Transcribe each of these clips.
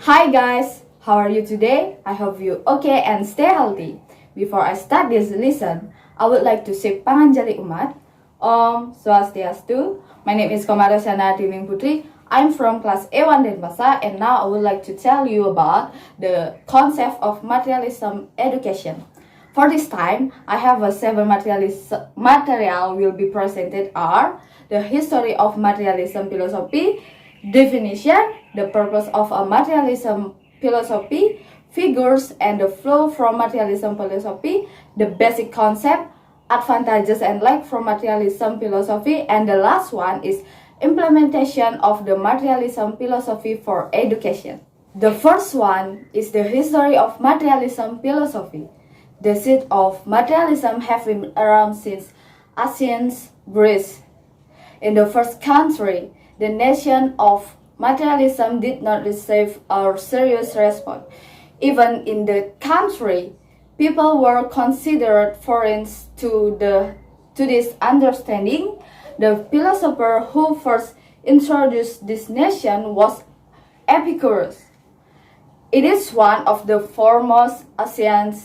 Hi guys, how are you today? I hope you okay and stay healthy. Before I start this lesson, I would like to say Panganjali Umat, Om Swastiastu. My name is Rosyana Putri. I'm from Class A1 Denpasar, and now I would like to tell you about the concept of materialism education. For this time, I have a 7 material will be presented are the history of materialism philosophy, definition, the purpose of a materialism philosophy, figures and the flow from materialism philosophy, the basic concept, advantages and lack from materialism philosophy, and the last one is implementation of the materialism philosophy for education. The first one is the history of materialism philosophy. The seed of materialism have been around since ancient Greece. In the first country, the nation of materialism did not receive a serious response. Even in the country, people were considered foreign to this understanding. The philosopher who first introduced this nation was Epicurus. It is one of the foremost ancient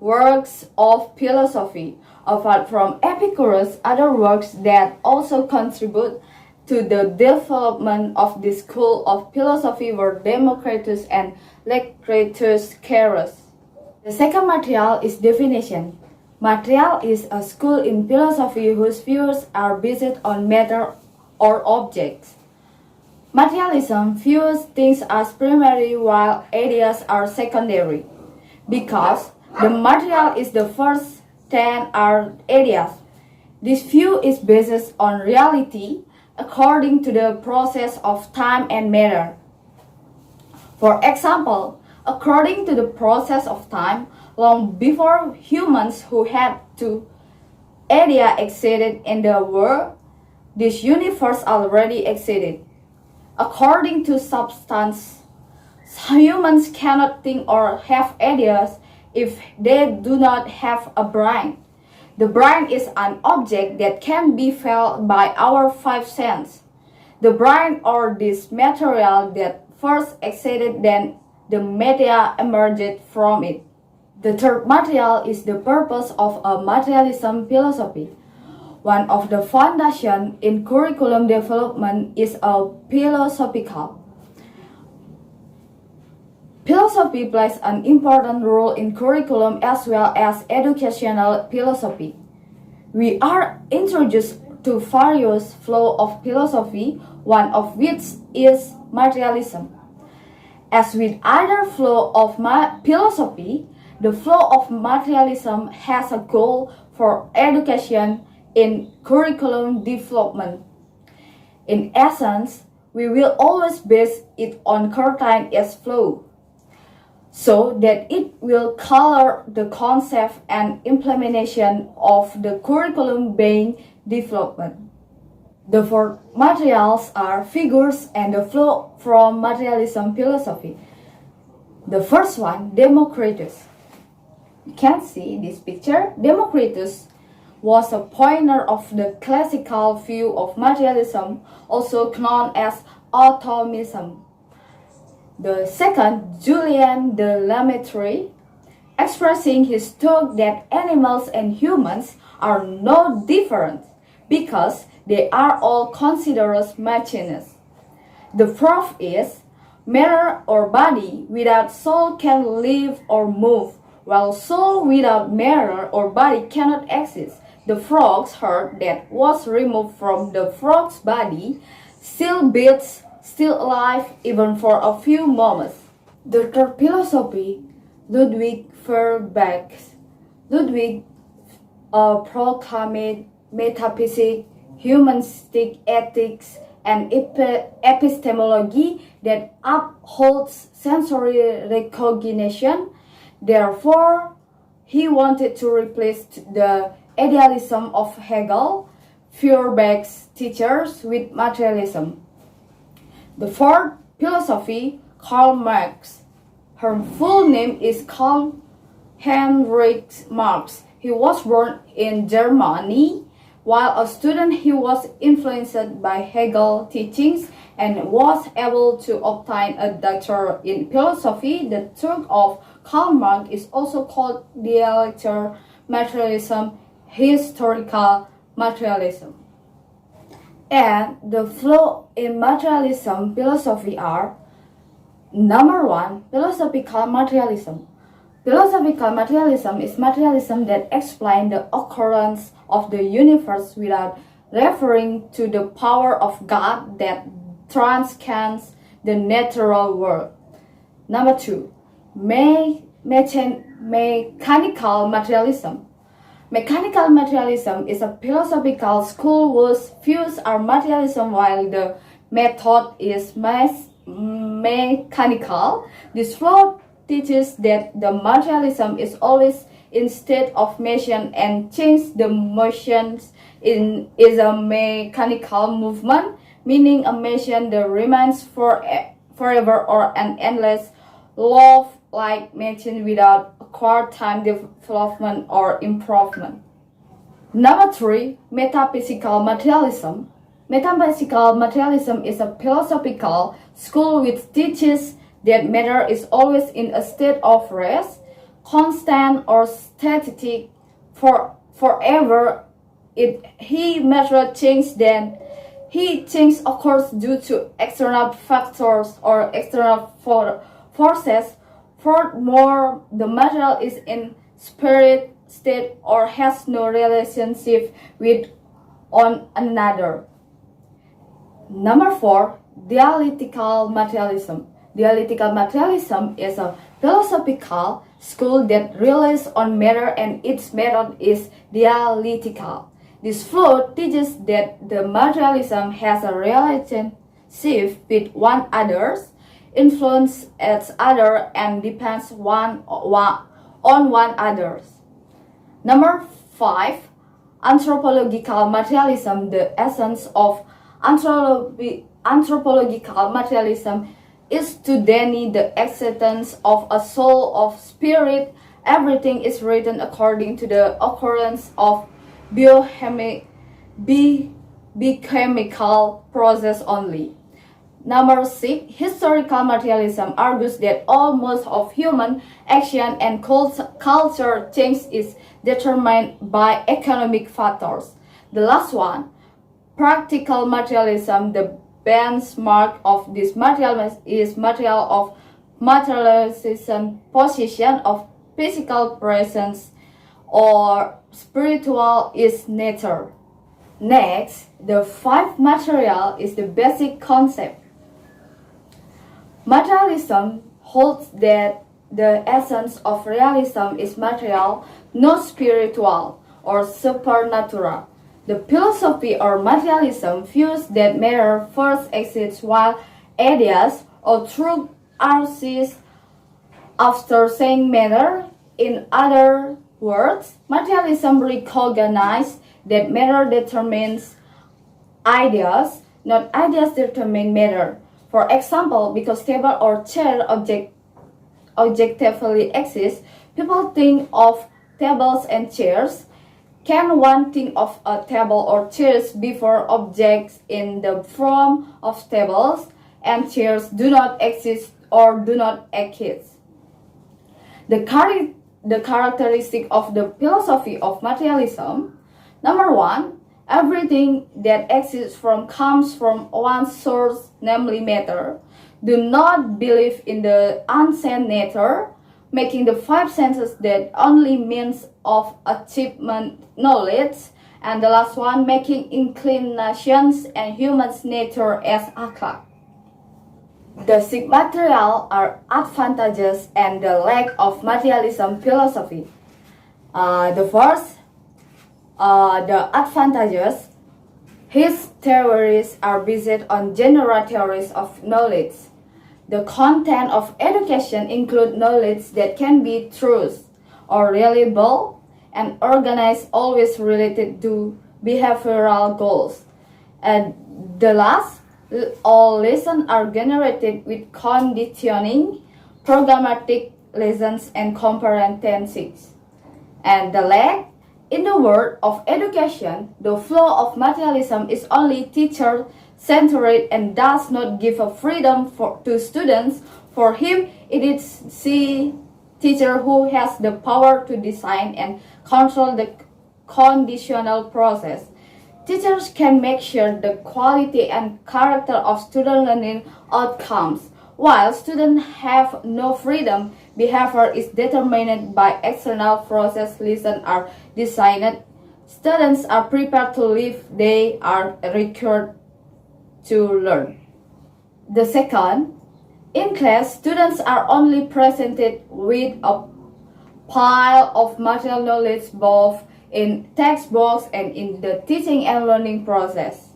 works of philosophy. Apart from Epicurus, other works that also contribute to the development of this school of philosophy were Democritus and Lucretius Carus. The second material is definition. Material is a school in philosophy whose views are based on matter or objects. Materialism views things as primary while ideas are secondary. Because the material is the first, then are ideas. This view is based on reality according to the process of time and matter. For example, according to the process of time, long before humans who had to idea existed in the world, this universe already existed. According to substance, humans cannot think or have ideas if they do not have a brain. The brain is an object that can be felt by our 5 senses. The brain or this material that first existed, then the media emerged from it. The third material is the purpose of a materialism philosophy. One of the foundations in curriculum development is a philosophical. Philosophy plays an important role in curriculum as well as educational philosophy. We are introduced to various flows of philosophy, one of which is materialism. As with other flow of philosophy, the flow of materialism has a goal for education in curriculum development. In essence, we will always base it on curtain its flow, so that it will color the concept and implementation of the curriculum being development. The 4 materials are figures and the flow from materialism philosophy. The first one, Democritus. You can see this picture. Democritus was a pioneer of the classical view of materialism, also known as atomism. The second, Julien de Lamettrie, expressing his thought that animals and humans are no different because they are all considered as machines. The proof is, matter or body without soul can live or move, while soul without matter or body cannot exist. The frog's heart that was removed from the frog's body still beats, still alive even for a few moments. The third philosophy, Ludwig Feuerbach's. Ludwig proclaimed metaphysics, humanistic ethics, and epistemology that upholds sensory recognition. Therefore, he wanted to replace the idealism of Hegel, Feuerbach's teachers, with materialism. The fourth philosophy, Karl Marx. Her full name is Karl Heinrich Marx. He was born in Germany, While a student, he was influenced by Hegel's teachings and was able to obtain a doctorate in philosophy. The work of Komang is also called dialectical materialism, historical materialism. And the flow in materialism philosophy are: number one, philosophical materialism. Philosophical materialism is materialism that explains the occurrence of the universe without referring to the power of God that transcends the natural world. Number two, mechanical materialism. Mechanical materialism is a philosophical school whose views are materialism while the method is mechanical. This flow teaches that the materialism is always in state of motion and change. The motion is a mechanical movement, meaning a motion that remains forever or an endless law like motion without acquired time development or improvement. Number three, metaphysical materialism. Metaphysical materialism is a philosophical school which teaches that matter is always in a state of rest, constant or static, forever. Matter change, then change occurs due to external factors or external forces. Furthermore, the material is in spirit state or has no relationship with one another. Number four, dialectical materialism. Dialectical materialism is a philosophical school that relies on matter and its method is dialectical. This flow teaches that the materialism has a relationship with one another, influence each other, and depends on one another. Number five, anthropological materialism. The essence of anthropological materialism is to deny the existence of a soul of spirit. Everything is written according to the occurrence of biochemical process only. Number six, historical materialism argues that almost of human action and culture change is determined by economic factors. The last one, practical materialism. The benchmark of this materialism is material of materialism, position of physical presence or spiritual is nature. Next, the five material is the basic concept. Materialism holds that the essence of realism is material, not spiritual or supernatural. The philosophy or materialism views that matter first exists while ideas or truth exist after saying matter. In other words, materialism recognizes that matter determines ideas, not ideas determine matter. For example, because table or chair objectively exist, people think of tables and chairs. Can one think of a table or chairs before objects in the form of tables and chairs do not exist or do not exist? The characteristic of the philosophy of materialism. Number one, everything that exists comes from one source, namely matter. Do not believe in the unseen nature, making the five senses that only means of achievement knowledge. And the last one, making inclinations and human's nature as akhir. The six material are advantages and the lack of materialism philosophy. The first, the advantages. His theories are based on general theories of knowledge. The content of education include knowledge that can be truth or reliable and organized, always related to behavioral goals. And the last, all lessons are generated with conditioning, programmatic lessons, and competencies. And the lack, In the world of education, the flow of materialism is only teacher-centered and does not give a freedom to students. For him, it is the teacher who has the power to design and control the conditional process. Teachers can make sure the quality and character of student learning outcomes. While students have no freedom, behavior is determined by external processes. Lessons are designed. Students are prepared to live. They are required to learn. The second, in class, students are only presented with a pile of material knowledge both in textbooks and in the teaching and learning process.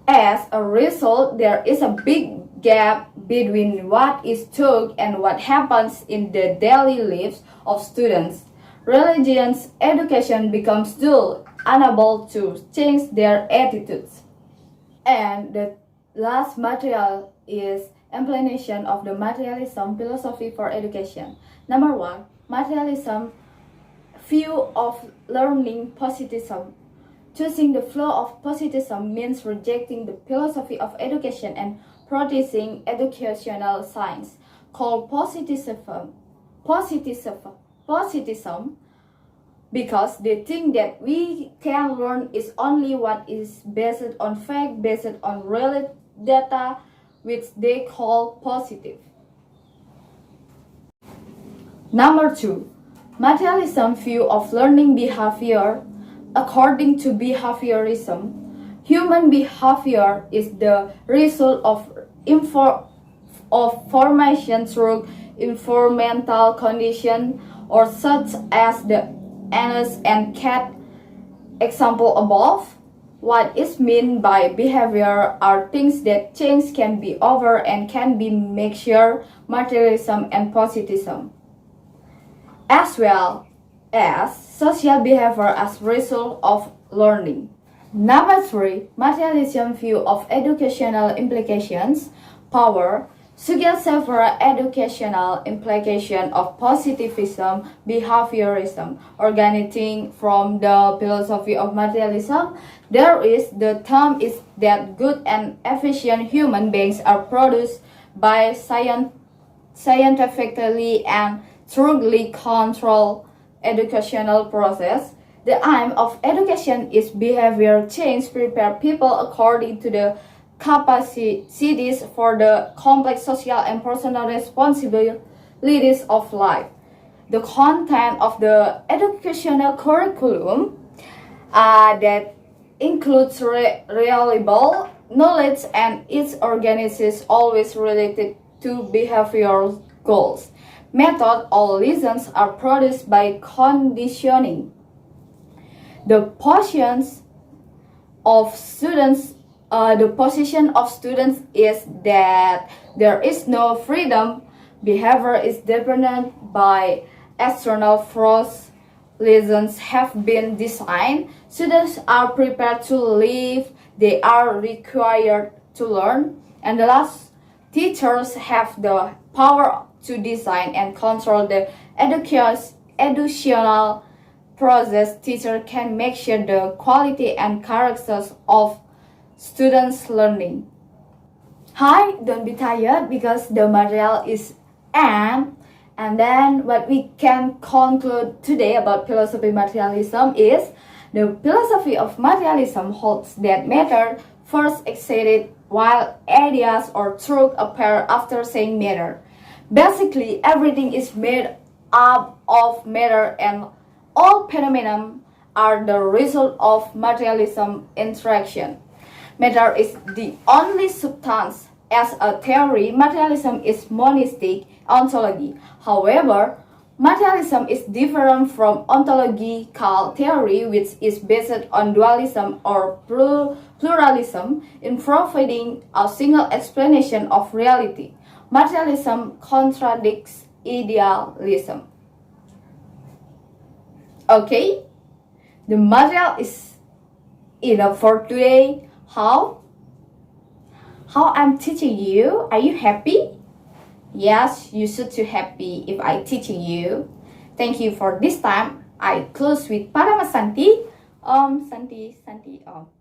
As a result, there is a big gap between what is taught and what happens in the daily lives of students. Religious education becomes dull, unable to change their attitudes. And the last material is implementation of the materialism philosophy for education. Number 1, materialism view of learning positivism. Choosing the flow of positivism means rejecting the philosophy of education and practicing educational science called positivism because they think that we can learn is only what is based on fact, based on real data, which they call positive. Number 2, materialism view of learning behavior. According to behaviorism, human behavior is the result of formation through environmental conditions, or such as the anus and cat example above. What is meant by behavior are things that change can be over and can be measured, materialism and positivism, as well as social behavior as a result of learning. Number 3, materialism view of educational implications. Power suggests several educational implications of positivism, behaviorism. Originating from the philosophy of materialism, the term is that good and efficient human beings are produced by scientifically and thoroughly controlled educational process. The aim of education is behavior change, prepare people according to the capacities for the complex social and personal responsibilities of life. The content of the educational curriculum that includes reliable knowledge and its organizes always related to behavioral goals. Method or lessons are produced by conditioning. The position of students is that there is no freedom. Behavior is determined by external forces. Lessons have been designed. Students are prepared to live. They are required to learn. And the last, teachers have the power to design and control the educational process. Teacher can make sure the quality and characters of students' learning. Hi, don't be tired because the material is end. And then what we can conclude today about philosophy materialism is the philosophy of materialism holds that matter first existed while ideas or truth appear after saying matter. Basically, everything is made up of matter and all phenomena are the result of materialism interaction. Matter is the only substance. As a theory, materialism is monistic ontology. However, materialism is different from ontological theory, which is based on dualism or pluralism in providing a single explanation of reality. Materialism contradicts idealism. Okay, the material is enough for today. How I'm teaching you? Are you happy? Yes, you should be happy if I teaching you. Thank you for this time. I close with Paramasanti. Santi, Santi, Om.